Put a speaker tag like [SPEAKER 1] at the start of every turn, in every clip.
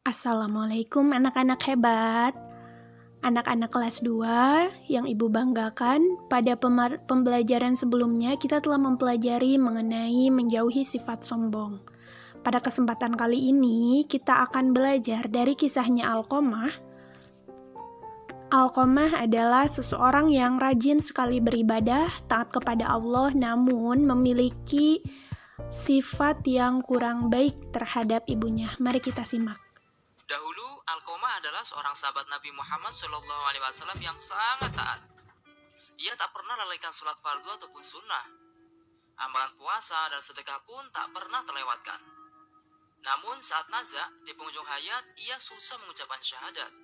[SPEAKER 1] Assalamualaikum anak-anak hebat. Anak-anak kelas 2 yang Ibu banggakan, pada pembelajaran sebelumnya kita telah mempelajari mengenai menjauhi sifat sombong. Pada kesempatan kali ini kita akan belajar dari kisahnya Alqamah. Alqamah adalah seseorang yang rajin sekali beribadah, taat kepada Allah, namun memiliki sifat yang kurang baik terhadap ibunya. Mari kita simak.
[SPEAKER 2] Dahulu, Alqamah adalah seorang sahabat Nabi Muhammad SAW yang sangat taat. Ia tak pernah lalaikan sholat fardu ataupun sunnah. Amalan puasa dan sedekah pun tak pernah terlewatkan. Namun saat nazak, di penghujung hayat, ia susah mengucapkan syahadat.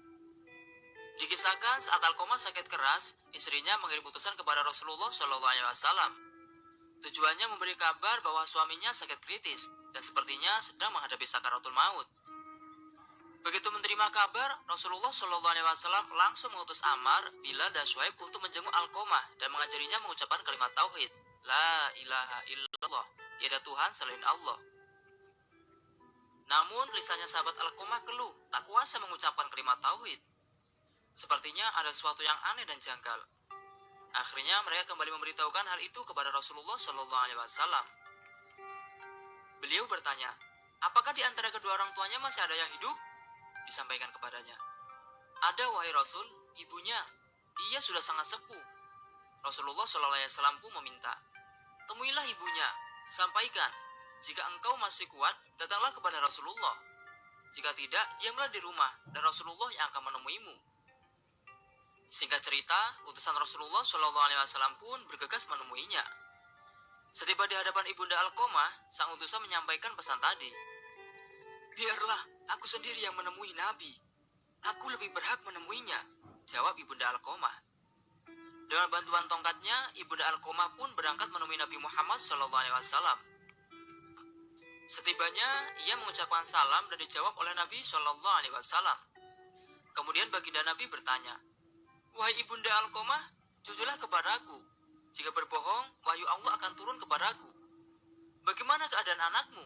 [SPEAKER 2] Dikisahkan saat Alqamah sakit keras, istrinya mengirim utusan kepada Rasulullah SAW. Tujuannya memberi kabar bahwa suaminya sakit kritis dan sepertinya sedang menghadapi sakaratul maut. Begitu menerima kabar, Rasulullah SAW langsung mengutus Ammar, Bilal, dan Shuaib untuk menjenguk Alqamah dan mengajarinya mengucapkan kalimat tauhid, La ilaha illallah, tiada Tuhan selain Allah. Namun lisannya sahabat Alqamah keluh, tak kuasa mengucapkan kalimat tauhid. Sepertinya ada sesuatu yang aneh dan janggal. Akhirnya mereka kembali memberitahukan hal itu kepada Rasulullah SAW. Beliau bertanya, apakah di antara kedua orang tuanya masih ada yang hidup? Disampaikan kepadanya, ada wahai Rasul, ibunya, ia sudah sangat sepuh. Rasulullah SAW pun meminta, temuilah ibunya, sampaikan, jika engkau masih kuat, datanglah kepada Rasulullah. Jika tidak, diamlah di rumah, dan Rasulullah yang akan menemuimu. Singkat cerita, utusan Rasulullah SAW pun bergegas menemuinya. Setiba di hadapan ibunda Alqamah, sang utusan menyampaikan pesan tadi. Biarlah, aku sendiri yang menemui Nabi. Aku lebih berhak menemuinya, jawab ibunda Alqamah. Dengan bantuan tongkatnya, ibunda Alqamah pun berangkat menemui Nabi Muhammad SAW. Setibanya, ia mengucapkan salam dan dijawab oleh Nabi SAW. Kemudian baginda Nabi bertanya, wahai ibunda Alqamah, jujurlah kepadaku. Jika berbohong, wahyu Allah akan turun kepadaku. Bagaimana keadaan anakmu?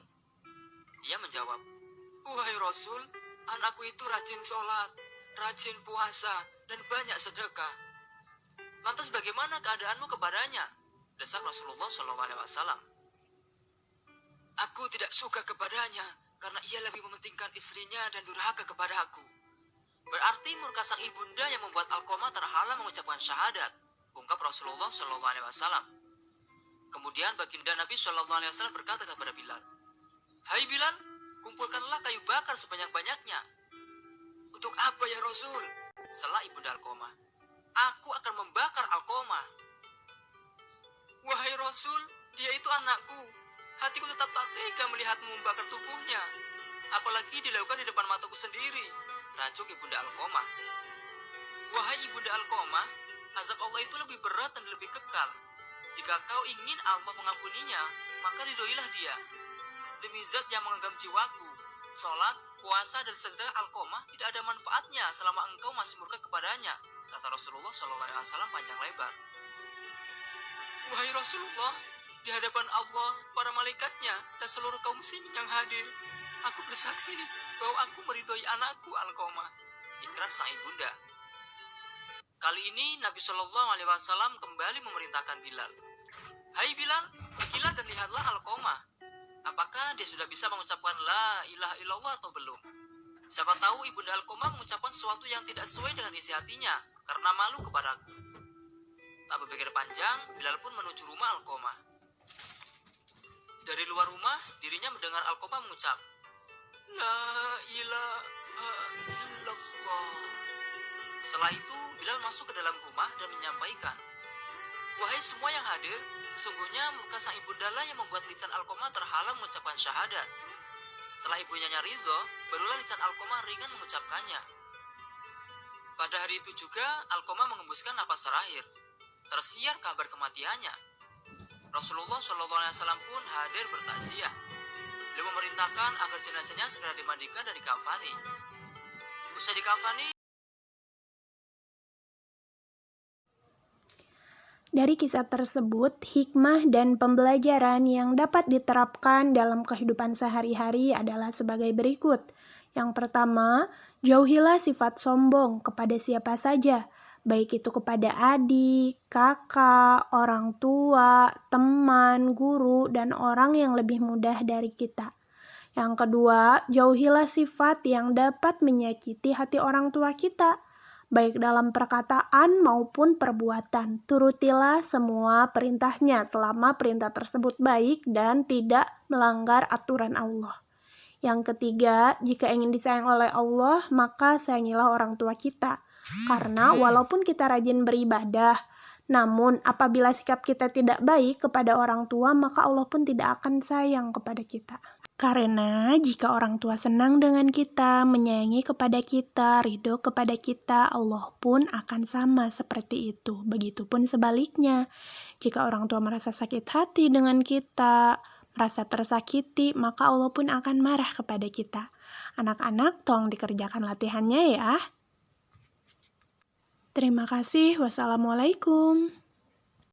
[SPEAKER 2] Ia menjawab, wahai Rasul, anakku itu rajin sholat, rajin puasa, dan banyak sedekah. Lantas bagaimana keadaanmu kepadanya? Desak Rasulullah SAW. Aku tidak suka kepadanya, karena ia lebih mementingkan istrinya dan durhaka kepada aku. Berarti murka sang ibunda yang membuat Alqamah terhalang mengucapkan syahadat, ungkap Rasulullah SAW. Kemudian baginda Nabi SAW berkata kepada Bilal, hai Bilal, kumpulkanlah kayu bakar sebanyak-banyaknya. Untuk apa ya Rasul? Sela ibunda Alqamah. Aku akan membakar Alqamah. Wahai Rasul, dia itu anakku. Hatiku tetap tak tega melihatmu membakar tubuhnya. Apalagi dilakukan di depan mataku sendiri, rajuk ibunda Alqamah. Wahai ibunda Alqamah, azab Allah itu lebih berat dan lebih kekal. Jika kau ingin Allah mengampuninya, maka ridhoilah dia. Demi zat yang mengenggam jiwaku, sholat, puasa, dan sedekah Alqamah tidak ada manfaatnya selama engkau masih murka kepadanya, kata Rasulullah SAW panjang lebar. Wahai Rasulullah, di hadapan Allah, para malaikatnya, dan seluruh kaum muslimin yang hadir, aku bersaksi bahwa aku meridhoi anakku Alqamah, ikrar sang ibunda. Kali ini Nabi SAW kembali memerintahkan Bilal. Hai Bilal, pergilah dan lihatlah Alqamah. Apakah dia sudah bisa mengucapkan La ilaha illallah atau belum? Siapa tahu ibunda Alqamah mengucapkan sesuatu yang tidak sesuai dengan isi hatinya karena malu kepadaku. Tak berpikir panjang, Bilal pun menuju rumah Alqamah. Dari luar rumah, dirinya mendengar Alqamah mengucap, La ilaha illallah. Setelah itu, Bilal masuk ke dalam rumah dan menyampaikan, wahai semua yang hadir, sesungguhnya murka sang ibunda lah yang membuat lisan Alqamah terhalang mengucapkan syahadat. Setelah ibunya ridho, barulah lisan Alqamah ringan mengucapkannya. Pada hari itu juga, Alqamah mengembuskan napas terakhir. Tersiar kabar kematiannya. Rasulullah SAW pun hadir bertakziah. Beliau memerintahkan agar jenazahnya segera dimandikan dan dikafani. Usai dikafani,
[SPEAKER 1] Dari kisah tersebut, hikmah dan pembelajaran yang dapat diterapkan dalam kehidupan sehari-hari adalah sebagai berikut. Yang pertama, jauhilah sifat sombong kepada siapa saja, baik itu kepada adik, kakak, orang tua, teman, guru, dan orang yang lebih muda dari kita. Yang kedua, jauhilah sifat yang dapat menyakiti hati orang tua kita, baik dalam perkataan maupun perbuatan. Turutilah semua perintahnya selama perintah tersebut baik dan tidak melanggar aturan Allah. Yang ketiga, jika ingin disayang oleh Allah, maka sayangilah orang tua kita. Karena walaupun kita rajin beribadah, namun apabila sikap kita tidak baik kepada orang tua, maka Allah pun tidak akan sayang kepada kita. Karena jika orang tua senang dengan kita, menyayangi kepada kita, ridho kepada kita, Allah pun akan sama seperti itu. Begitupun sebaliknya, jika orang tua merasa sakit hati dengan kita, merasa tersakiti, maka Allah pun akan marah kepada kita. Anak-anak, tolong dikerjakan latihannya ya. Terima kasih. Wassalamualaikum.